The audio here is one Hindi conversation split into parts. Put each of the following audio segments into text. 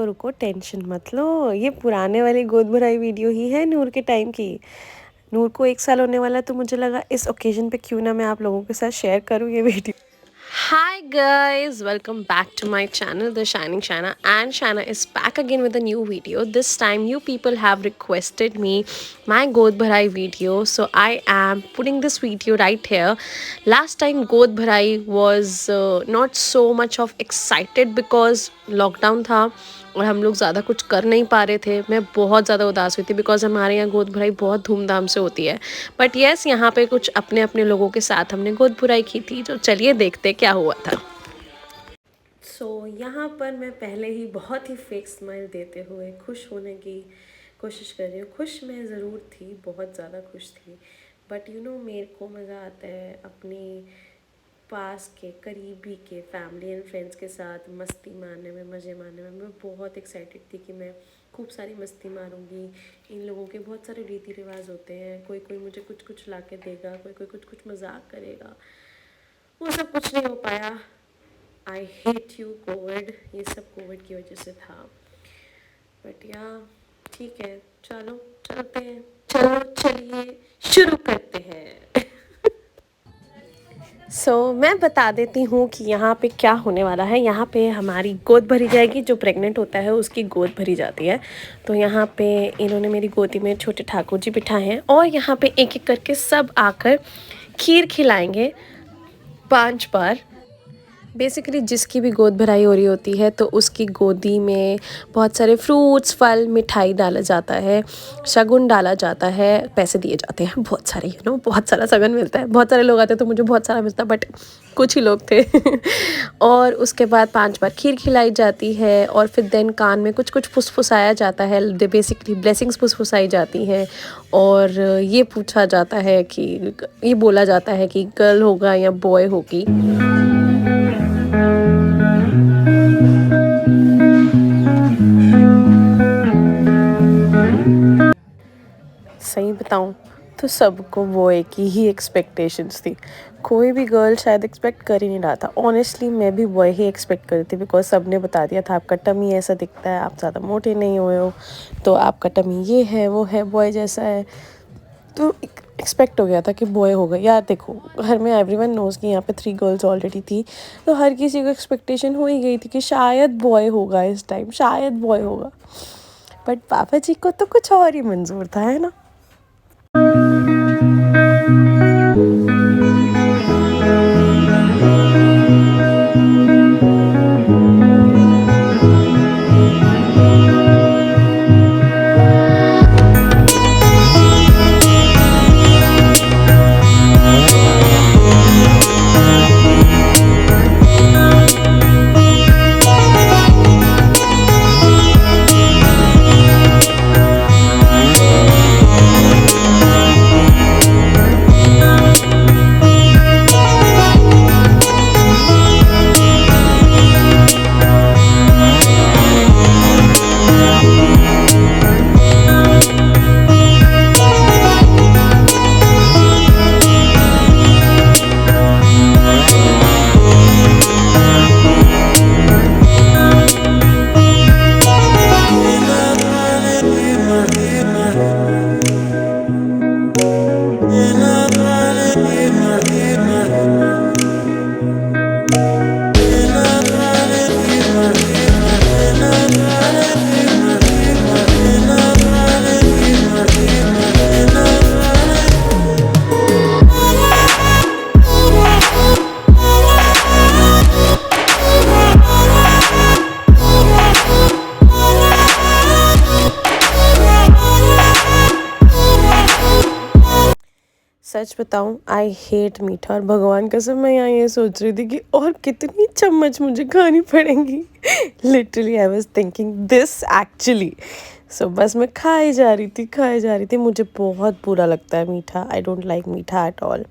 रुको टेंशन मत लो, ये पुराने वाली गोद भराई वीडियो ही है नूर के टाइम की। नूर को 1 साल होने वाला, तो मुझे लगा इस ओकेजन पे क्यों ना मैं आप लोगों के साथ शेयर करूँ ये video. Hi guys, welcome back to my channel, The Shining Shana, and Shana is back again with a new video. This time you people have requested me my God Bharai video, so I am putting this video right here. Last time God Bharai was not so much of excited because lockdown था और हम लोग ज़्यादा कुछ कर नहीं पा रहे थे। मैं बहुत ज़्यादा उदास हुई थी बिकॉज हमारे यहाँ गोद भराई बहुत धूमधाम से होती है। बट येस, यहाँ पे कुछ अपने अपने लोगों के साथ हमने गोद भराई की थी, तो चलिए देखते क्या हुआ था। यहाँ पर मैं पहले ही बहुत ही फेक स्माइल देते हुए खुश होने की कोशिश कर रही हूँ। खुश मैं ज़रूर थी, बहुत ज़्यादा खुश थी, बट मेरे को मज़ा आता है अपनी पास के करीबी के फैमिली एंड फ्रेंड्स के साथ मस्ती मारने में, मज़े मारने में। मैं बहुत एक्साइटेड थी कि मैं खूब सारी मस्ती मारूंगी। इन लोगों के बहुत सारे रीति रिवाज होते हैं, कोई कोई मुझे कुछ कुछ ला के देगा, कोई कोई कुछ कुछ मजाक करेगा। वो सब कुछ नहीं हो पाया। आई हेट यू कोविड, ये सब कोविड की वजह से था। बट ठीक है, चलो चलते हैं, चलिए शुरू करते हैं। मैं बता देती हूँ कि यहाँ पे क्या होने वाला है। यहाँ पे हमारी गोद भरी जाएगी, जो प्रेग्नेंट होता है उसकी गोद भरी जाती है। तो यहाँ पे इन्होंने मेरी गोदी में छोटे ठाकुर जी बिठाए हैं और यहाँ पे एक एक करके सब आकर खीर खिलाएंगे 5 बार। बेसिकली जिसकी भी गोद भराई हो रही होती है तो उसकी गोदी में बहुत सारे फ्रूट्स, फल, मिठाई डाला जाता है, शगुन डाला जाता है, पैसे दिए जाते हैं बहुत सारे, बहुत सारा शगुन मिलता है। बहुत सारे लोग आते हैं तो मुझे बहुत सारा मिलता, बट कुछ ही लोग थे। और उसके बाद 5 बार खीर खिलाई जाती है और फिर देन कान में कुछ कुछ फुसफुसाया जाता है। बेसिकली ब्लेसिंग्स फुसफुसाई जाती हैं और ये पूछा जाता है कि, ये बोला जाता है कि गर्ल होगा या बॉय होगी। सही बताऊं तो सबको वो एक ही एक्सपेक्टेशंस थी। कोई भी गर्ल शायद एक्सपेक्ट कर ही नहीं रहा था। ऑनेस्टली मैं भी वो ही एक्सपेक्ट कर रही थी बिकॉज सबने बता दिया था आपका टमी ऐसा दिखता है, आप ज़्यादा मोटे नहीं हुए हो, तो आपका टमी ये है वो है, बॉय जैसा है। तो एक्सपेक्ट हो गया था कि बॉय होगा। यार देखो, घर में एवरीवन नोज़ कि यहाँ पे 3 गर्ल्स ऑलरेडी थी, तो हर किसी को एक्सपेक्टेशन हो ही गई थी कि शायद बॉय होगा इस टाइम, शायद बॉय होगा। बट पापा जी को तो कुछ और ही मंजूर था, है ना। सच बताऊं, आई हेट मीठा, और भगवान कसम मैं यहाँ ये सोच रही थी कि और कितनी चम्मच मुझे खानी पड़ेंगी। Literally I was thinking this actually. So बस मैं खाई जा रही थी। मुझे बहुत बुरा लगता है मीठा। आई डोंट लाइक मीठा एट ऑल।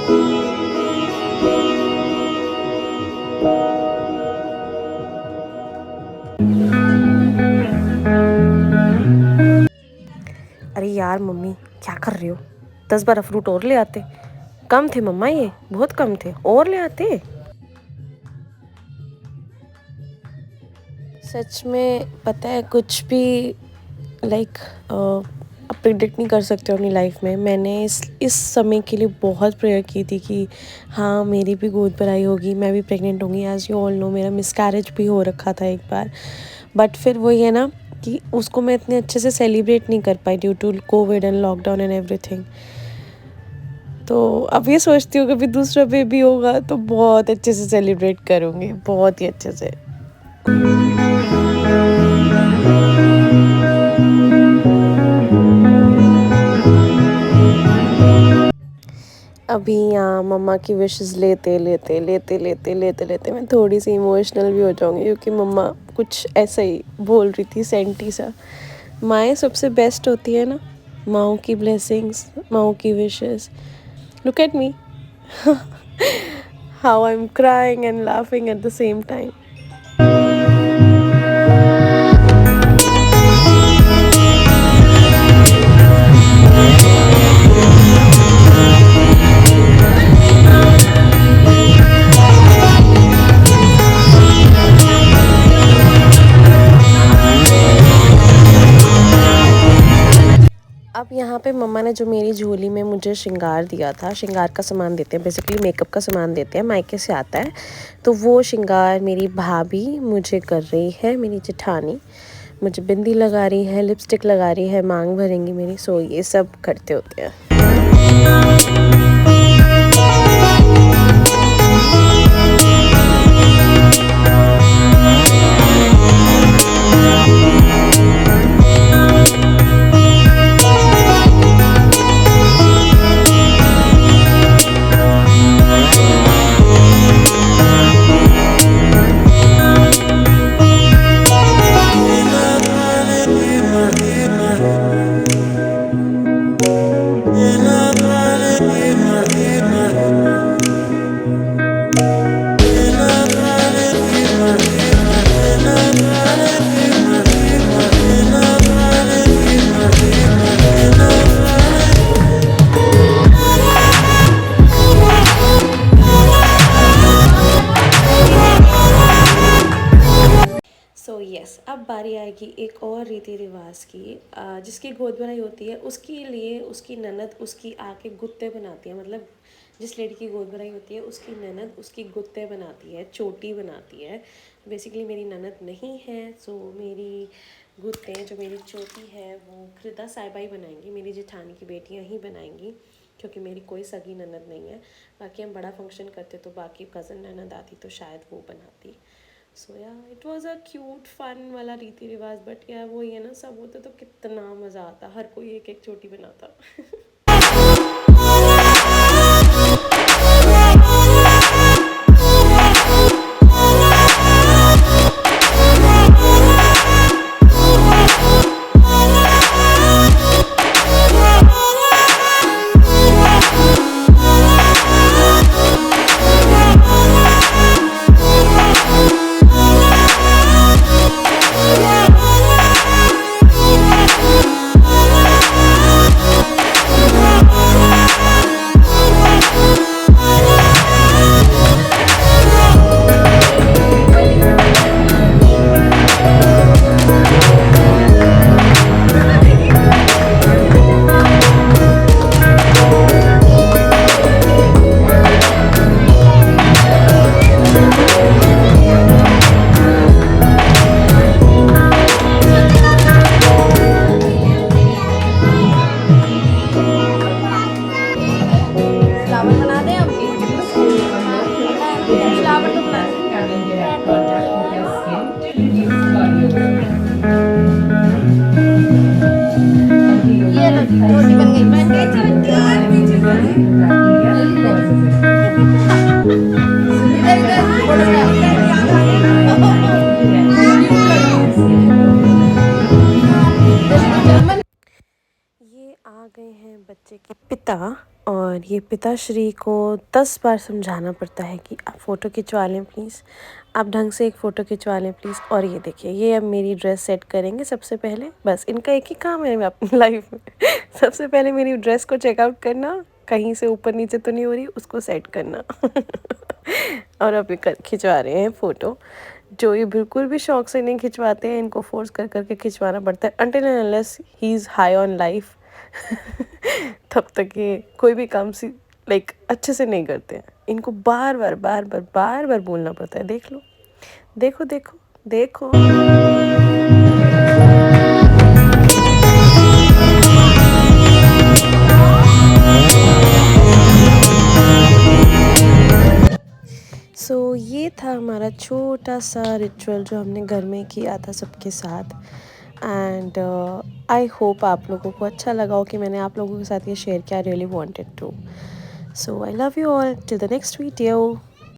अरे यार मम्मी, क्या कर रहे हो? 10-12 फ्रूट और ले आते। कम थे मम्मा, ये बहुत कम थे, और ले आते। सच में पता है, कुछ भी लाइक आप प्रिडिक्ट नहीं कर सकते हो अपनी लाइफ में। मैंने इस समय के लिए बहुत प्रेयर की थी कि हाँ मेरी भी गोद भराई होगी, मैं भी प्रेग्नेंट होंगी। एज यू ऑल नो, मेरा मिसकैरेज भी हो रखा था एक बार, बट फिर वही है ना कि उसको मैं इतने अच्छे से सेलिब्रेट नहीं कर पाई due to COVID and lockdown and everything. तो अब ये सोचती हूँ कभी दूसरा बेबी होगा तो बहुत अच्छे से सेलिब्रेट करूँगी, बहुत ही अच्छे से। अभी यहाँ मम्मा की विशेस लेते लेते लेते लेते लेते लेते मैं थोड़ी सी इमोशनल भी हो जाऊँगी, क्योंकि मम्मा कुछ ऐसा ही बोल रही थी, सेंटी सा। माएँ सबसे बेस्ट होती है ना, माओ की ब्लेसिंग्स, माओ की wishes. Look at me, how I am crying and laughing at the same time. अब यहाँ पे मम्मा ने जो मेरी झोली में मुझे श्रृंगार दिया था, श्रृंगार का सामान देते हैं, बेसिकली मेकअप का सामान देते हैं, मायके से आता है, तो वो श्रृंगार मेरी भाभी मुझे कर रही है, मेरी जेठानी मुझे बिंदी लगा रही है, लिपस्टिक लगा रही है, मांग भरेंगी मेरी। सो ये सब करते होते हैं। सो यस, अब बारी आएगी एक और रीति रिवाज की, जिसकी गोद भराई होती है उसके लिए उसकी ननद उसकी आके गुत्ते बनाती है। मतलब जिस लेडी की गोद भराई होती है उसकी ननद उसकी गुत्ते बनाती है, चोटी बनाती है। बेसिकली मेरी ननद नहीं है, सो मेरी गुत्ते जो मेरी चोटी है वो कृदा साहिबा ही बनाएंगी, मेरी जेठानी की बेटियाँ ही बनाएंगी, क्योंकि मेरी कोई सगी ननद नहीं है। बाकी हम बड़ा फंक्शन करते तो बाकी कज़न ननद आती तो शायद वो बनाती। सो या it was a cute fun वाला रीति रिवाज, बट या वो ये ना सब होता तो कितना मज़ा आता, हर कोई एक एक चोटी बनाता। ये आ गए हैं बच्चे के पिता, और ये पिताश्री को 10 बार समझाना पड़ता है कि आप फ़ोटो खिंचवा लें प्लीज़, आप ढंग से एक फ़ोटो खिंचवा लें प्लीज़। और ये देखिए, ये अब मेरी ड्रेस सेट करेंगे सबसे पहले। बस इनका एक ही काम है अपनी लाइफ में सबसे पहले मेरी ड्रेस को चेकआउट करना, कहीं से ऊपर नीचे तो नहीं हो रही, उसको सेट करना और अभी खिंचवा रहे हैं फ़ोटो, जो ये बिल्कुल भी शौक से नहीं खिंचवाते हैं। इनको फोर्स कर करके खिंचवाना पड़ता है, until and unless he is high on life तब तक ये कोई भी काम सी लाइक अच्छे से नहीं करते हैं। इनको बार बार बार बार बार बार बोलना पड़ता है, देख लो, देखो देखो देखो। ये था हमारा छोटा सा रिचुअल जो हमने घर में किया था सबके साथ। एंड आई होप आप लोगों को अच्छा लगा हो कि मैंने आप लोगों के साथ ये शेयर किया। Really wanted to. So I love you all, till the next video.